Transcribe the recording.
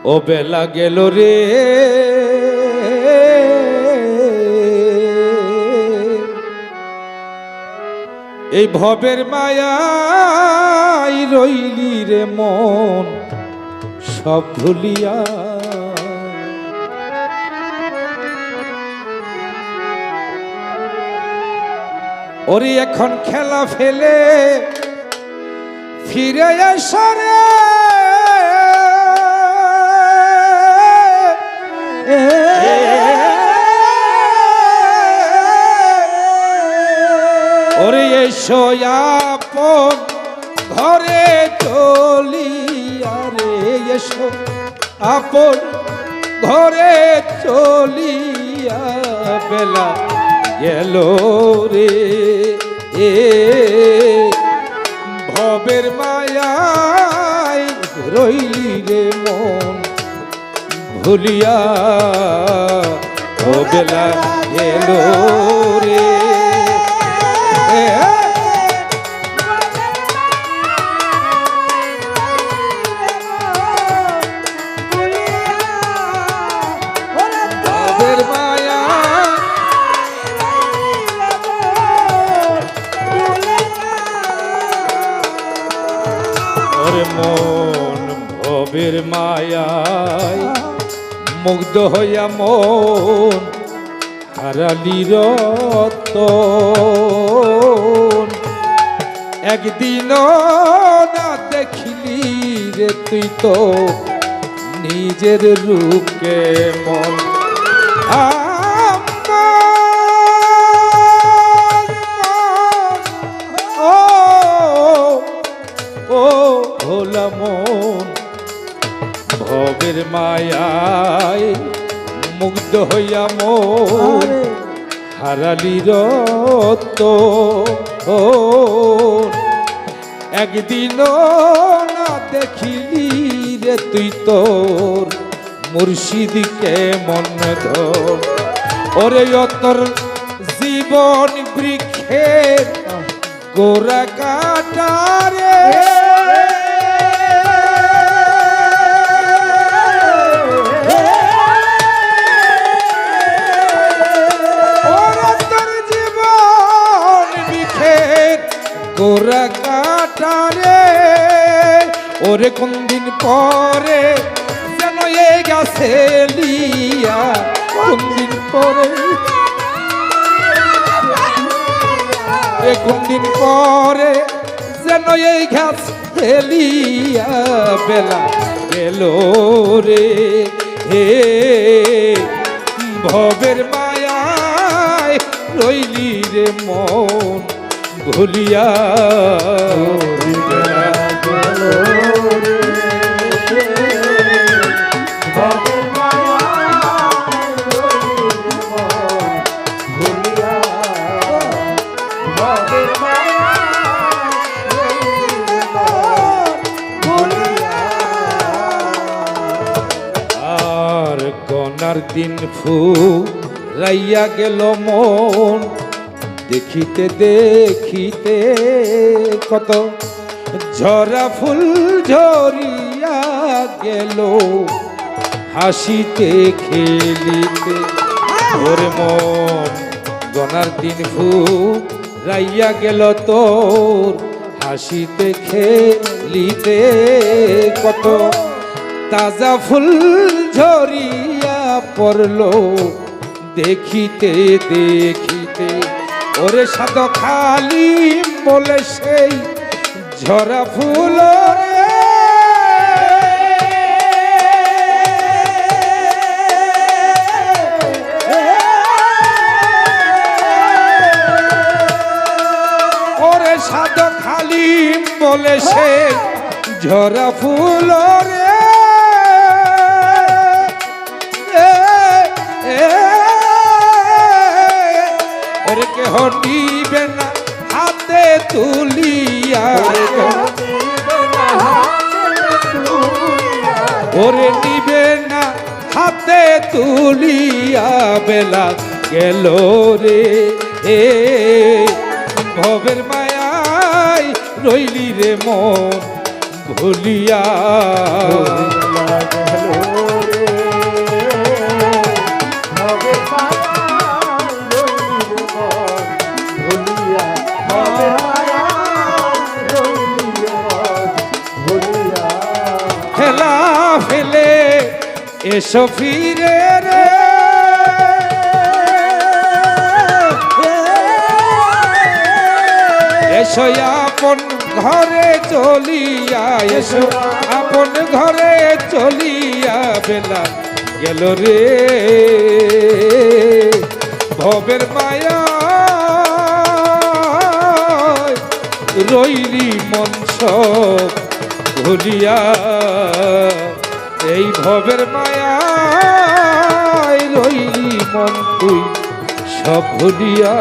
ও বেলা গেল রে এই ভবের মায়াই রইলি রে মন সব ভুলিয়া ওরে এখন খেলা ফেলে ফিরে এসরে ওরে এসো আপন ঘরে চলিয়া রে এসো আপন ঘরে চলিয়া বেলা গেল রে ভবের মায়ায় রইলি রে মন ভুলিয়া ও বেলা গেল রে মন ভবের মায়ায় মুগ্ধ হইয়া মন হারালি রতন একদিনও না দেখিলি রে তুই তো নিজের রূপকে মন মন ভবের মায়ায় মুগ্ধ হইয়া মন হারালি রতন একদিনও না দেখিলি রে তুই তোর মুর্শিদকে মন ধর ওরে তোর জীবন বৃক্ষের গোড়া কাটারে গোরা কাটারে ওরে কোন দিন পরে যেন এই গাছে লিয়া কোন দিন পরে কোন দিন পরে যেন এই গাছে লিয়া বেলা গেল রে হে ভবের মায়ায় রইলি রে মন ভুলিয়া আর গনার দিন ফুরাইয়া গেল মন দেখিতে দেখিতে কত ঝরা ফুল ঝরিয়া গেল হাসিতে খেলিতে ওরে মন গনার দিন ফুরাইয়া গেল তোর হাসিতে খেলিতে কত তাজা ফুল ঝরিয়া পড়ল দেখিতে দেখিতে ওরে সাদ খালি বলে সেই ঝরা ফুল ওরে সাদ খালি বলে সেই ঝরা ফুল রে ওরে কেহ নিবে না হাতে তুলিয়া ওরে নিবে না হাতে তুলিয়া বেলা গেল রে ভবের মায়ায় রইলি রে মন ভুলিয়া এসো ফিরে রে এসো আপন ঘরে চলিয়া এসো আপন ঘরে চলিয়া বেলা গেল রে ভবের মায়া রইলি মঞ্চ ভুলিয়া এই ভবের মায়া রইলি মন তুই সব ভুলিয়া